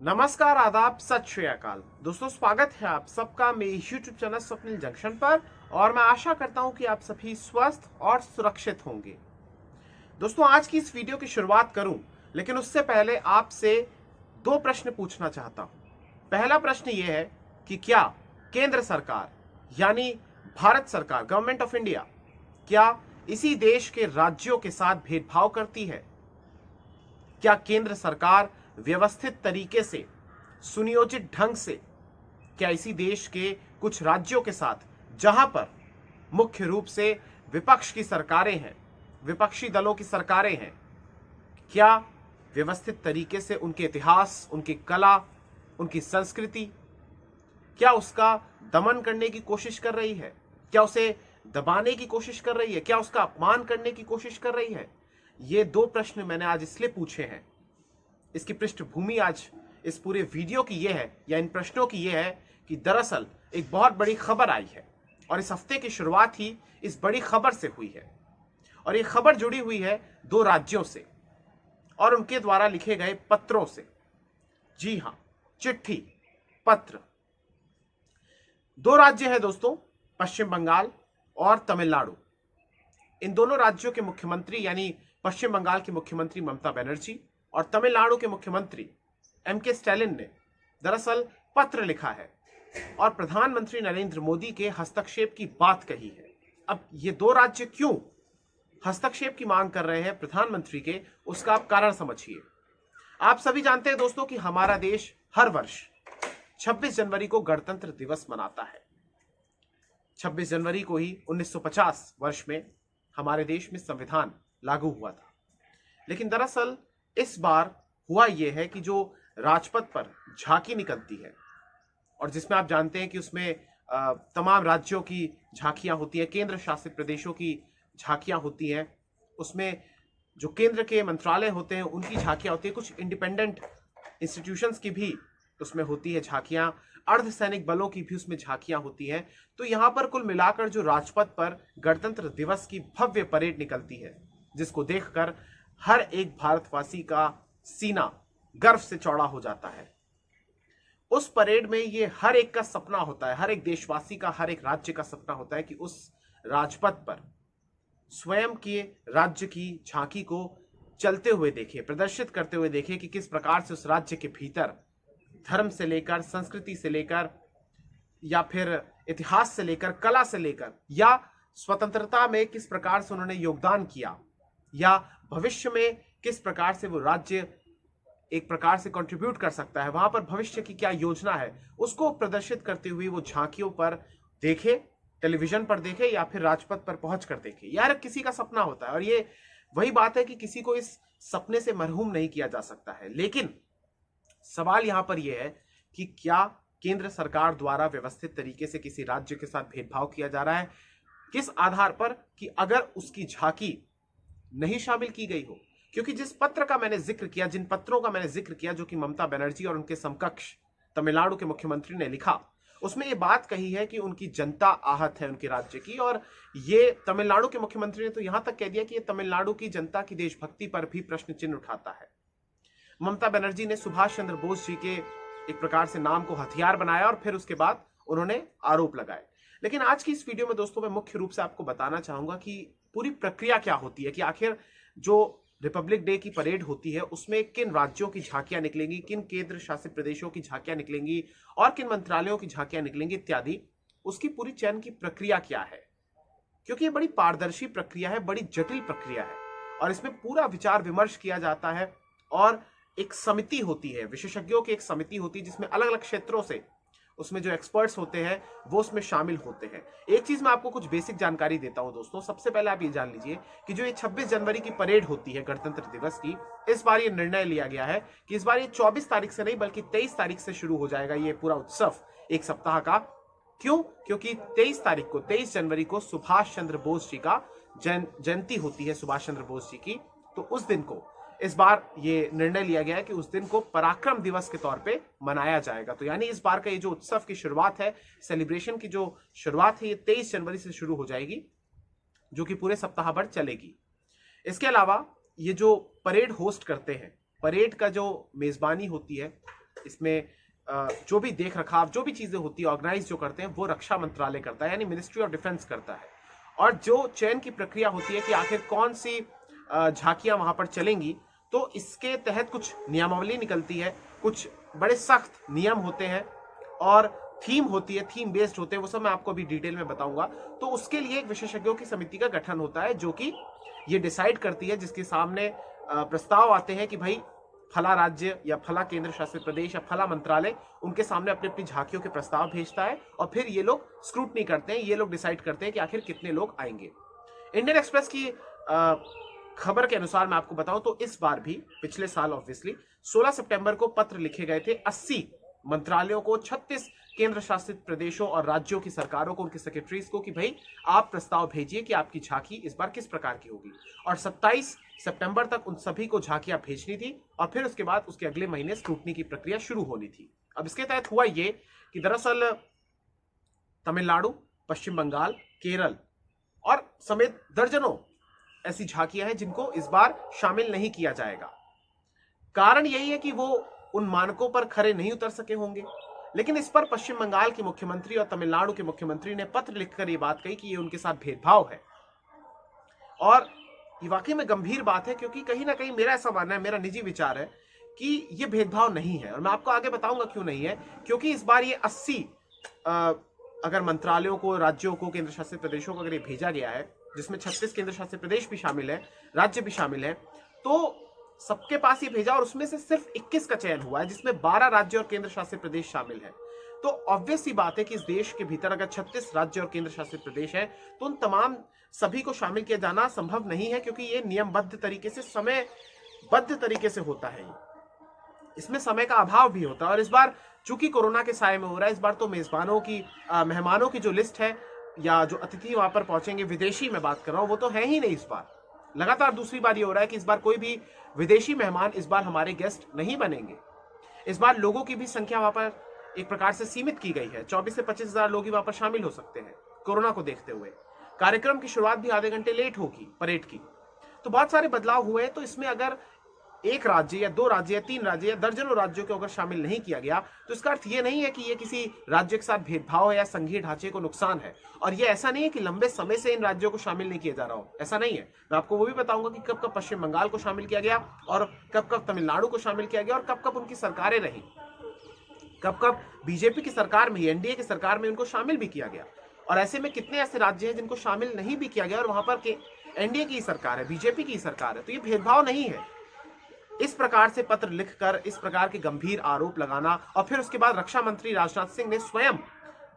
नमस्कार, आदाब, सत श्री अकाल। दोस्तों, स्वागत है आप सबका मेरे यूट्यूब चैनल स्वप्निल जंक्शन पर और मैं आशा करता हूं कि आप सभी स्वस्थ और सुरक्षित होंगे। दोस्तों, आज की इस वीडियो की शुरुआत करूं, लेकिन उससे पहले आपसे दो प्रश्न पूछना चाहता हूं। पहला प्रश्न यह है कि क्या केंद्र सरकार यानी भारत सरकार, गवर्नमेंट ऑफ इंडिया, क्या इसी देश के राज्यों के साथ भेदभाव करती है? क्या केंद्र सरकार व्यवस्थित तरीके से, सुनियोजित ढंग से, क्या इसी देश के कुछ राज्यों के साथ, जहां पर मुख्य रूप से विपक्ष की सरकारें हैं, विपक्षी दलों की सरकारें हैं, क्या व्यवस्थित तरीके से उनके इतिहास, उनकी कला, उनकी संस्कृति, क्या उसका दमन करने की कोशिश कर रही है? क्या उसे दबाने की कोशिश कर रही है? क्या उसका अपमान करने की कोशिश कर रही है? ये दो प्रश्न मैंने आज इसलिए पूछे हैं। इसकी पृष्ठभूमि आज इस पूरे वीडियो की यह है, या इन प्रश्नों की यह है कि दरअसल एक बहुत बड़ी खबर आई है और इस हफ्ते की शुरुआत ही इस बड़ी खबर से हुई है। और ये खबर जुड़ी हुई है दो राज्यों से और उनके द्वारा लिखे गए पत्रों से। जी हां, चिट्ठी, पत्र। दो राज्य है दोस्तों, पश्चिम बंगाल और तमिलनाडु। इन दोनों राज्यों के मुख्यमंत्री यानी पश्चिम बंगाल की मुख्यमंत्री ममता बनर्जी और तमिलनाडु के मुख्यमंत्री एम.के. स्टालिन ने दरअसल पत्र लिखा है और प्रधानमंत्री नरेंद्र मोदी के हस्तक्षेप की बात कही है। अब ये दो राज्य क्यों हस्तक्षेप की मांग कर रहे हैं प्रधानमंत्री के, उसका आप कारण समझिए। आप सभी जानते हैं दोस्तों कि हमारा देश हर वर्ष 26 जनवरी को गणतंत्र दिवस मनाता है। 26 जनवरी को ही 1950 वर्ष में हमारे देश में संविधान लागू हुआ था। लेकिन दरअसल इस बार हुआ यह है कि जो राजपथ पर झांकी निकलती है और जिसमें आप जानते हैं कि उसमें तमाम राज्यों की झांकियां होती हैं, केंद्र शासित प्रदेशों की झांकियां होती हैं, उसमें जो केंद्र के मंत्रालय होते हैं उनकी झांकियां होती है, कुछ इंडिपेंडेंट इंस्टीट्यूशंस की भी उसमें होती है झांकियां, अर्धसैनिक बलों की भी उसमें झांकियां होती हैं। तो यहां पर कुल मिलाकर जो राजपथ पर गणतंत्र दिवस की भव्य परेड निकलती है, जिसको देखकर हर एक भारतवासी का सीना गर्व से चौड़ा हो जाता है। उस परेड में ये हर एक का सपना होता है, हर एक देशवासी का, हर एक राज्य का सपना होता है कि उस राजपथ पर स्वयं के राज्य की झांकी को चलते हुए देखे, प्रदर्शित करते हुए देखे कि किस प्रकार से उस राज्य के भीतर धर्म से लेकर, संस्कृति से लेकर, या फिर इतिहास से लेकर, कला से लेकर, या स्वतंत्रता में किस प्रकार से उन्होंने योगदान किया, या भविष्य में किस प्रकार से वो राज्य एक प्रकार से कंट्रीब्यूट कर सकता है, वहां पर भविष्य की क्या योजना है, उसको प्रदर्शित करते हुए वो झांकियों पर देखे, टेलीविजन पर देखे या फिर राजपथ पर पहुंचकर देखे। यार, किसी का सपना होता है और ये वही बात है कि किसी को इस सपने से मरहूम नहीं किया जा सकता है। लेकिन सवाल यहां पर यह है कि क्या केंद्र सरकार द्वारा व्यवस्थित तरीके से किसी राज्य के साथ भेदभाव किया जा रहा है? किस आधार पर? कि अगर उसकी झांकी नहीं शामिल की गई हो। क्योंकि जिस पत्र का मैंने जिक्र किया, जिन पत्रों का मैंने जिक्र किया जो कि ममता बनर्जी और उनके समकक्ष तमिलनाडु के मुख्यमंत्री ने लिखा, उसमें यह बात कही है कि उनकी जनता आहत है उनके राज्य की। और ये तमिलनाडु के मुख्यमंत्री ने तो यहां तक कह दिया कि ये तमिलनाडु की जनता की देशभक्ति पर भी प्रश्न चिन्ह उठाता है। ममता बनर्जी ने सुभाष चंद्र बोस जी के एक प्रकार से नाम को हथियार बनाया और फिर उसके बाद उन्होंने आरोप लगाए। लेकिन आज की इस वीडियो में दोस्तों मैं मुख्य रूप से आपको बताना चाहूंगा कि पूरी प्रक्रिया क्या होती है, कि आखिर जो रिपब्लिक डे की परेड होती है उसमें किन राज्यों की झांकियां निकलेंगी, किन केंद्र शासित प्रदेशों की झांकियां निकलेंगी और किन मंत्रालयों की झांकियां निकलेंगी इत्यादि। उसकी पूरी चयन की प्रक्रिया क्या है, क्योंकि ये बड़ी पारदर्शी प्रक्रिया है, बड़ी जटिल प्रक्रिया है और इसमें पूरा विचार विमर्श किया जाता है और एक समिति होती है, विशेषज्ञों की एक समिति होती है जिसमें अलग अलग क्षेत्रों से उसमें जो एक्सपर्ट्स होते हैं वो उसमें शामिल होते हैं। एक चीज मैं आपको कुछ बेसिक जानकारी देता हूं दोस्तों। सबसे पहले आप ये जान लीजिए कि जो ये 26 जनवरी की परेड होती है गणतंत्र दिवस की, इस बार ये निर्णय लिया गया है कि इस बार ये 24 तारीख से नहीं बल्कि 23 तारीख से शुरू हो जाएगा ये पूरा उत्सव, एक सप्ताह का। क्यों? क्योंकि 23 जनवरी को सुभाष चंद्र बोस जी का जयंती होती है, सुभाष चंद्र बोस जी की। तो उस दिन को इस बार ये निर्णय लिया गया है कि उस दिन को पराक्रम दिवस के तौर पे मनाया जाएगा। तो यानी इस बार का ये जो उत्सव की शुरुआत है, सेलिब्रेशन की जो शुरुआत है, ये 23 जनवरी से शुरू हो जाएगी, जो कि पूरे सप्ताह भर चलेगी। इसके अलावा ये जो परेड होस्ट करते हैं, परेड का जो मेजबानी होती है इसमें जो भी देख रखाव, जो भी चीजें होती है, ऑर्गेनाइज जो करते हैं, वो रक्षा मंत्रालय करता है, यानी मिनिस्ट्री ऑफ डिफेंस करता है। और जो चयन की प्रक्रिया होती है कि आखिर कौन सी झांकियां वहां पर चलेंगी, तो इसके तहत कुछ नियमावली निकलती है, कुछ बड़े सख्त नियम होते हैं और थीम होती है, थीम बेस्ड होते हैं, वो सब मैं आपको अभी डिटेल में बताऊंगा। तो उसके लिए एक विशेषज्ञों की समिति का गठन होता है जो कि ये डिसाइड करती है, जिसके सामने प्रस्ताव आते हैं कि भाई फला राज्य या फला केंद्र शासित प्रदेश या फला मंत्रालय उनके सामने अपनी अपनी झांकियों के प्रस्ताव भेजता है और फिर ये लोग स्क्रूटनी करते हैं, ये लोग डिसाइड करते हैं कि आखिर कितने लोग आएंगे। इंडियन एक्सप्रेस की खबर के अनुसार मैं आपको बताऊं तो इस बार भी पिछले साल ऑब्वियसली 16 सितंबर को पत्र लिखे गए थे 80 मंत्रालयों को, 36 केंद्र शासित प्रदेशों और राज्यों की सरकारों को, उनके सेक्रेटरीज को कि भाई आप प्रस्ताव भेजिए कि आपकी झांकी इस बार किस प्रकार की होगी। और 27 सितंबर तक उन सभी को झांकियां भेजनी थी और फिर उसके बाद उसके अगले महीने स्क्रूटनी की प्रक्रिया शुरू होनी थी। अब इसके तहत हुआ ये कि दरअसल तमिलनाडु, पश्चिम बंगाल, केरल और समेत दर्जनों ऐसी झांकियां हैं जिनको इस बार शामिल नहीं किया जाएगा। कारण यही है कि वो उन मानकों पर खरे नहीं उतर सके होंगे। लेकिन इस पर पश्चिम बंगाल के मुख्यमंत्री और तमिलनाडु के मुख्यमंत्री ने पत्र लिखकर यह बात कही कि ये उनके साथ भेदभाव है। और ये वाकई में गंभीर बात है, क्योंकि कहीं ना कहीं मेरा ऐसा मानना है, मेरा निजी विचार है कि ये भेदभाव नहीं है। और मैं आपको आगे बताऊंगा क्यों नहीं है। क्योंकि इस बार ये 80 अगर मंत्रालयों को, राज्यों को, केंद्र शासित प्रदेशों को अगर ये भेजा गया है, जिसमें 36 केंद्र शासित प्रदेश भी शामिल है, राज्य भी शामिल है, तो सबके पास ये भेजा और उसमें से सिर्फ 21 का चयन हुआ है, जिसमें 12 राज्य और केंद्र शासित प्रदेश शामिल है। तो ऑब्वियस सी बात है कि इस देश के भीतर अगर 36 राज्य और केंद्र शासित प्रदेश है तो उन तमाम सभी को शामिल किया जाना संभव नहीं है, क्योंकि ये नियमबद्ध तरीके से, समयबद्ध तरीके से होता है। इसमें समय का अभाव भी होता है। और इस बार चूंकि कोरोना के साए में हो रहा है, इस बार तो मेजबानों की, मेहमानों की जो लिस्ट है या जो अतिथि वहां पर पहुंचेंगे, विदेशी मैं बात कर रहा हूं, वो तो है ही नहीं इस बार। लगातार दूसरी बार ये हो रहा है कि इस बार कोई भी विदेशी मेहमान इस बार हमारे गेस्ट नहीं बनेंगे। इस बार लोगों की भी संख्या वहां पर एक प्रकार से सीमित की गई है। 24 से 25 हजार लोग ही वहां पर शामिल हो सकते हैं कोरोना को देखते हुए। कार्यक्रम की शुरुआत भी आधे घंटे लेट होगी परेड की। तो बहुत सारे बदलाव हुए हैं। तो इसमें अगर एक राज्य या 2 राज्य या 3 राज्य या दर्जनों राज्यों को अगर शामिल नहीं किया गया, तो इसका अर्थ ये नहीं है कि ये किसी राज्य के साथ भेदभाव है या संघीय ढांचे को नुकसान है। और ये ऐसा नहीं है कि लंबे समय से इन राज्यों को शामिल नहीं किया जा रहा हो, ऐसा नहीं है। मैं आपको वो भी बताऊंगा कि कब कब पश्चिम बंगाल को शामिल किया गया और कब कब तमिलनाडु को शामिल किया गया और कब कब उनकी सरकारें रही, कब कब बीजेपी की सरकार में, एनडीए की सरकार में उनको शामिल भी किया गया। और ऐसे में कितने ऐसे राज्य हैं जिनको शामिल नहीं भी किया गया और वहां पर एनडीए की सरकार है, बीजेपी की सरकार है। तो ये भेदभाव नहीं है। इस प्रकार से पत्र लिखकर इस प्रकार के गंभीर आरोप लगाना और फिर उसके बाद रक्षा मंत्री राजनाथ सिंह ने स्वयं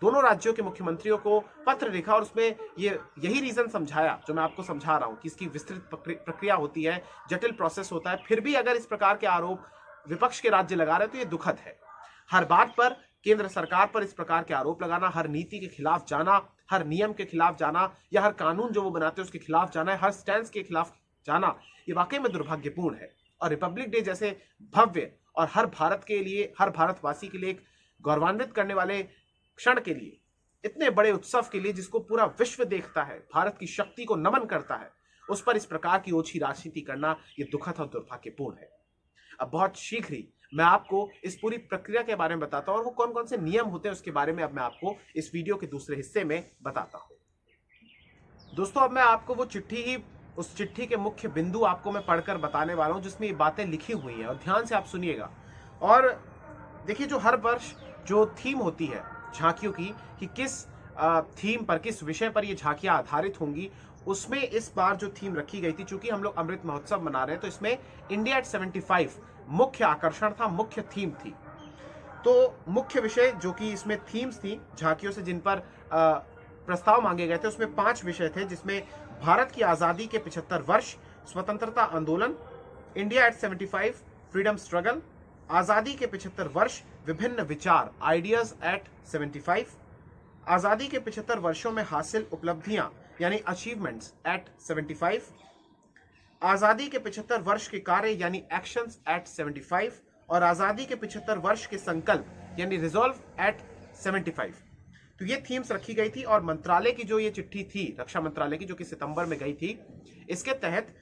दोनों राज्यों के मुख्यमंत्रियों को पत्र लिखा और उसमें यही रीजन समझाया जो मैं आपको समझा रहा हूं कि इसकी विस्तृत प्रक्रिया होती है, जटिल प्रोसेस होता है। फिर भी अगर इस प्रकार के आरोप विपक्ष के राज्य लगा रहे हैं तो ये दुखद है। हर बात पर केंद्र सरकार पर इस प्रकार के आरोप लगाना, हर नीति के खिलाफ जाना, हर नियम के खिलाफ जाना या हर कानून जो वो बनाते हैं उसके खिलाफ जाना, हर स्टैंड के खिलाफ जाना, ये वाकई में दुर्भाग्यपूर्ण है। और रिपब्लिक डे जैसे भव्य और हर भारत के लिए, हर भारतवासी के लिए एक गौरवान्वित करने वाले क्षण के लिए, इतने बड़े उत्सव के लिए जिसको पूरा विश्व देखता है, भारत की शक्ति को नमन करता है, उस पर इस प्रकार की ओछी राजनीति करना ये दुखद और दुर्भाग्यपूर्ण है। अब बहुत शीघ्र ही मैं आपको इस पूरी प्रक्रिया के बारे में बताता हूं और वो कौन कौन से नियम होते हैं उसके बारे में अब मैं आपको इस वीडियो के दूसरे हिस्से में बताता हूं। दोस्तों, अब मैं आपको वो उस चिट्ठी के मुख्य बिंदु आपको मैं पढ़कर बताने वाला हूं जिसमें ये बातें लिखी हुई हैं, और ध्यान से आप सुनिएगा। और देखिए, जो हर वर्ष जो थीम होती है झांकियों की कि किस थीम पर, किस विषय पर ये झांकियां आधारित होंगी, उसमें इस बार जो थीम रखी गई थी, चूंकि हम लोग अमृत महोत्सव मना रहे हैं तो इसमें इंडिया एट 75 मुख्य आकर्षण था, मुख्य थीम थी। तो मुख्य विषय जो कि इसमें थीम्स थी झांकियों से जिन पर प्रस्ताव मांगे गए थे, उसमें 5 विषय थे, जिसमें भारत की आजादी के 75 वर्ष, स्वतंत्रता आंदोलन, इंडिया एट 75, फ्रीडम स्ट्रगल, आजादी के 75 वर्ष, विभिन्न विचार, आइडियाज एट 75, आजादी के 75 वर्षों में हासिल उपलब्धियां यानी अचीवमेंट्स एट 75, आजादी के 75 वर्ष के कार्य यानी एक्शंस एट 75 और आजादी के 75 वर्ष के संकल्प यानी रिजॉल्व एट 75। तो ये थीम्स रखी गई थी। और मंत्रालय की जो ये चिट्ठी थी, रक्षा मंत्रालय की, जो कि सितंबर में गई थी, इसके तहत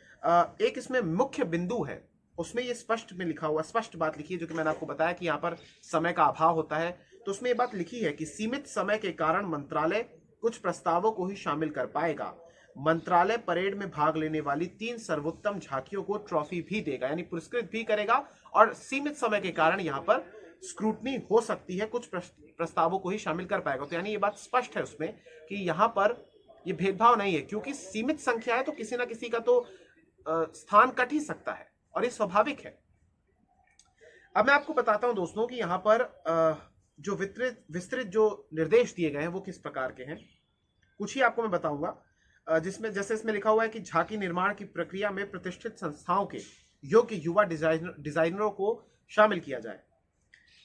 एक इसमें मुख्य बिंदु है उसमें ये स्पष्ट में लिखा हुआ, स्पष्ट बात लिखी है, जो कि मैंने आपको बताया कि यहाँ पर समय का अभाव होता है, तो उसमें ये बात लिखी है कि सीमित समय के कारण मंत्रालय कुछ प्रस्तावों को ही शामिल कर पाएगा। मंत्रालय परेड में भाग लेने वाली 3 सर्वोत्तम झांकियों को ट्रॉफी भी देगा, यानी पुरस्कृत भी करेगा, और सीमित समय के कारण यहाँ पर स्क्रूटनी हो सकती है, कुछ प्रस्तावों को ही शामिल कर पाएगा। तो यानी ये बात स्पष्ट है उसमें कि यहाँ पर ये भेदभाव नहीं है, क्योंकि सीमित संख्या है तो किसी ना किसी का तो स्थान कट ही सकता है, और ये स्वाभाविक है। अब मैं आपको बताता हूं दोस्तों कि यहाँ पर जो विस्तृत जो निर्देश दिए गए हैं वो किस प्रकार के हैं। कुछ ही आपको मैं बताऊंगा, जिसमें जैसे इसमें लिखा हुआ है कि झांकी निर्माण की प्रक्रिया में प्रतिष्ठित संस्थाओं के योग्य युवा डिजाइनरों को शामिल किया जाए।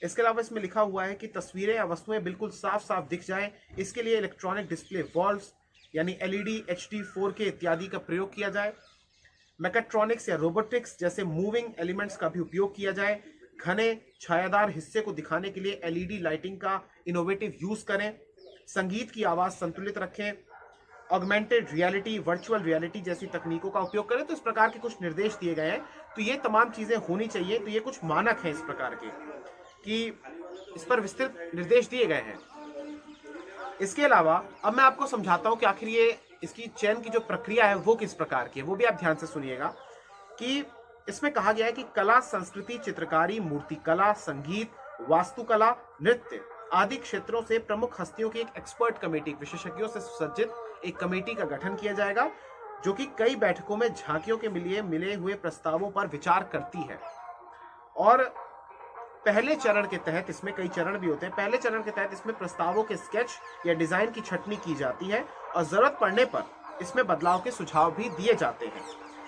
इसके अलावा इसमें लिखा हुआ है कि तस्वीरें या वस्तुएं बिल्कुल साफ साफ दिख जाएं, इसके लिए इलेक्ट्रॉनिक डिस्प्ले वॉल्व्स यानी LED, HD, 4K इत्यादि का प्रयोग किया जाए। मैकेट्रॉनिक्स या रोबोटिक्स जैसे मूविंग एलिमेंट्स का भी उपयोग किया जाए। घने छायादार हिस्से को दिखाने के लिए LED लाइटिंग का इनोवेटिव यूज करें। संगीत की आवाज संतुलित रखें। ऑगमेंटेड रियलिटी, वर्चुअल रियलिटी जैसी तकनीकों का उपयोग करें। तो इस प्रकार के कुछ निर्देश दिए गए हैं, तो ये तमाम चीजें होनी चाहिए। तो ये कुछ मानक हैं इस प्रकार के, कि इस पर विस्तृत निर्देश दिए गए हैं। इसके अलावा अब मैं आपको समझाता हूं कि आखिर ये इसकी चयन की जो प्रक्रिया है वो किस प्रकार की है, वो भी आप ध्यान से सुनिएगा। कि इसमें कहा गया है कि कला, संस्कृति, चित्रकारी, मूर्तिकला, संगीत, वास्तुकला, नृत्य आदि क्षेत्रों से प्रमुख हस्तियों की एक एक्सपर्ट कमेटी, विशेषज्ञों से सुसज्जित एक कमेटी का गठन किया जाएगा, जो कि कई बैठकों में झांकियों के लिए मिले हुए प्रस्तावों पर विचार करती है। और पहले चरण के तहत, इसमें कई चरण भी होते हैं, पहले चरण के तहत इसमें प्रस्तावों के स्केच या डिजाइन की छंटनी की जाती है, और जरूरत पड़ने पर इसमें बदलाव के सुझाव भी दिए जाते हैं।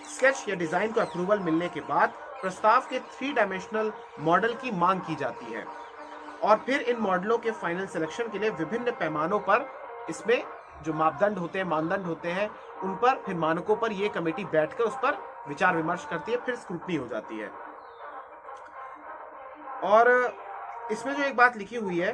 स्केच या डिजाइन को अप्रूवल मिलने के बाद प्रस्ताव के 3 डायमेंशनल मॉडल की मांग की जाती है, और फिर इन मॉडलों के फाइनल सिलेक्शन के लिए विभिन्न पैमानों पर, इसमें जो मापदंड होते हैं, मानदंड होते हैं, उन पर, फिर मानकों पर ये कमेटी बैठकर उस पर विचार विमर्श करती है, फिर स्क्रूटनी हो जाती है। और इसमें जो एक बात लिखी हुई है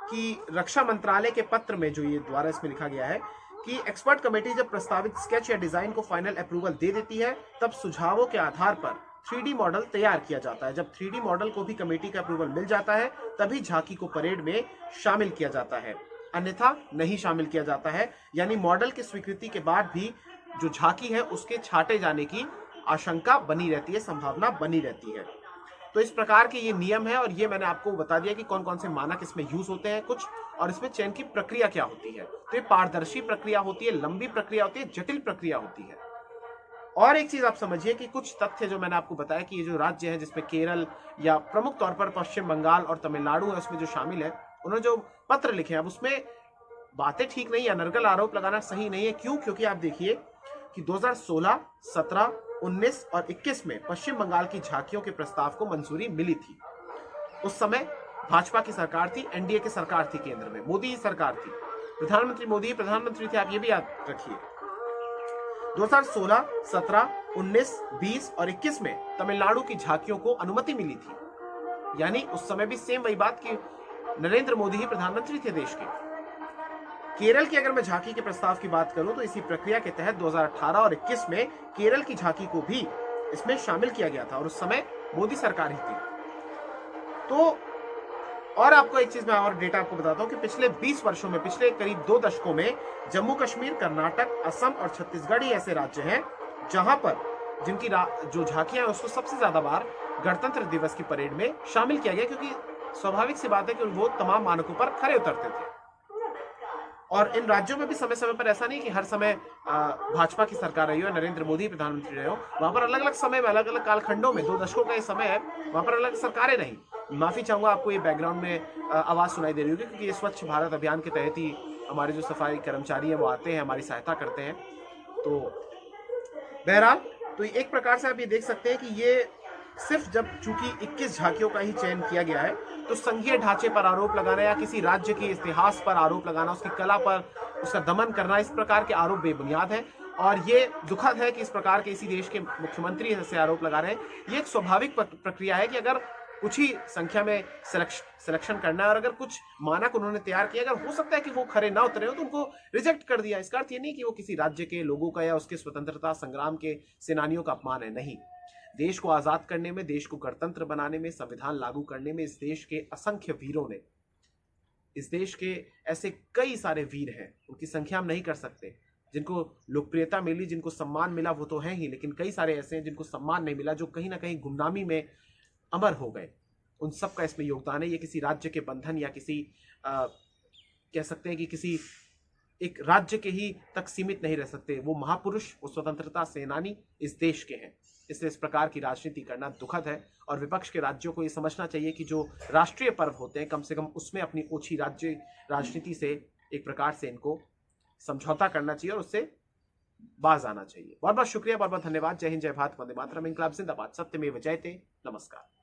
कि रक्षा मंत्रालय के पत्र में जो ये द्वारा इसमें लिखा गया है कि एक्सपर्ट कमेटी जब प्रस्तावित स्केच या डिजाइन को फाइनल अप्रूवल दे देती है, तब सुझावों के आधार पर 3D मॉडल तैयार किया जाता है। जब 3D मॉडल को भी कमेटी का अप्रूवल मिल जाता है, तभी झांकी को परेड में शामिल किया जाता है, अन्यथा नहीं शामिल किया जाता है। यानी मॉडल की स्वीकृति के बाद भी जो झांकी है उसके छांटे जाने की आशंका बनी रहती है, संभावना बनी रहती है। तो इस प्रकार के ये नियम है, और ये मैंने आपको बता दिया कि कौन कौन से मानक इसमें यूज होते हैं कुछ, और इसमें चयन की प्रक्रिया क्या होती है। तो ये पारदर्शी प्रक्रिया होती है, लंबी प्रक्रिया होती है, जटिल प्रक्रिया होती है। और एक चीज आप समझिए कि कुछ तथ्य जो मैंने आपको बताया कि ये जो राज्य है जिसमें केरल या प्रमुख तौर पर पश्चिम बंगाल और तमिलनाडु है, उसमें जो शामिल है, उन्होंने जो पत्र लिखे हैं अब उसमें बातें ठीक नहीं है, अनर्गल आरोप लगाना सही नहीं है। क्यों? क्योंकि आप देखिए कि 2016, 17, 19 और 21 में पश्चिम बंगाल की झांकियों के प्रस्ताव को मंजूरी मिली थी। उस समय भाजपा की सरकार थी, एनडीए की सरकार थी, केंद्र में मोदी सरकार थी, प्रधानमंत्री मोदी प्रधानमंत्री थे, आप ये भी याद रखिए। 2016, 17, 19, 20 और 21 में तमिलनाडु की झांकियों को अनुमति मिली थी। यानी उस समय भी सेम वही बात कि नरेंद्र मोदी ही प्रधानमंत्री थे देश के। केरल की अगर मैं झांकी के प्रस्ताव की बात करूं तो इसी प्रक्रिया के तहत 2018 और 21 में केरल की झांकी को भी इसमें शामिल किया गया था, और उस समय मोदी सरकार ही थी। तो और आपको एक चीज मैं और डेटा आपको बताता हूं कि पिछले 20 वर्षों में, पिछले करीब 2 दशकों में जम्मू कश्मीर, कर्नाटक, असम और छत्तीसगढ़ ही ऐसे राज्य हैं जहां पर जिनकी जो झांकियां हैं उसको सबसे ज्यादा बार गणतंत्र दिवस की परेड में शामिल किया गया, क्योंकि स्वाभाविक सी बात है कि वो तमाम मानकों पर खरे उतरते थे। और इन राज्यों में भी समय समय पर ऐसा नहीं कि हर समय भाजपा की सरकार रही हो, नरेंद्र मोदी प्रधानमंत्री रहे हो, वहां पर अलग अलग समय में, अलग अलग कालखंडों में, 2 दशकों का ये समय है, वहां पर अलग सरकारें रही। माफी चाहूंगा, आपको ये बैकग्राउंड में आवाज सुनाई दे रही होगी, क्योंकि ये स्वच्छ भारत अभियान के तहत ही हमारे जो सफाई कर्मचारी हैं वो आते हैं, हमारी सहायता करते हैं। तो बहरहाल, तो एक प्रकार से आप ये देख सकते हैं कि ये सिर्फ जब चूंकि 21 झांकियों का ही चयन किया गया है, तो संघीय ढांचे पर आरोप लगाना या किसी राज्य के इतिहास पर आरोप लगाना, उसकी कला पर उसका दमन करना, इस प्रकार के आरोप बेबुनियाद है। और ये दुखद है कि इस प्रकार के इसी देश के मुख्यमंत्री ऐसे आरोप लगा रहे हैं। ये एक स्वाभाविक प्रक्रिया है कि अगर कुछ ही संख्या में सिलेक्शन करना है, और अगर कुछ मानक उन्होंने तैयार किया, अगर हो सकता है कि वो खरे ना उतरे हो तो उनको रिजेक्ट कर दिया। इसका अर्थ ये नहीं कि वो किसी राज्य के लोगों का या उसके स्वतंत्रता संग्राम के सेनानियों का अपमान है, नहीं। देश को आजाद करने में, देश को गणतंत्र बनाने में, संविधान लागू करने में इस देश के असंख्य वीरों ने, इस देश के ऐसे कई सारे वीर हैं, उनकी संख्या हम नहीं कर सकते। जिनको लोकप्रियता मिली, जिनको सम्मान मिला वो तो है ही, लेकिन कई सारे ऐसे हैं जिनको सम्मान नहीं मिला, जो कहीं ना कहीं गुमनामी में अमर हो गए। उन सब का इसमें योगदान है। ये किसी राज्य के बंधन या किसी कह सकते हैं कि किसी एक राज्य के ही तक सीमित नहीं रह सकते। वो महापुरुष, वो स्वतंत्रता सेनानी इस देश के हैं। इसलिए इस प्रकार की राजनीति करना दुखद है, और विपक्ष के राज्यों को ये समझना चाहिए कि जो राष्ट्रीय पर्व होते हैं, कम से कम उसमें अपनी ओछी राज्य राजनीति से एक प्रकार से इनको समझौता करना चाहिए और उससे बाज आना चाहिए। बहुत बहुत शुक्रिया, बहुत बहुत धन्यवाद। जय हिंद, जय भारत, वंदे मातरम, इंकलाब जिंदाबाद, सत्यमेव जयते। नमस्कार।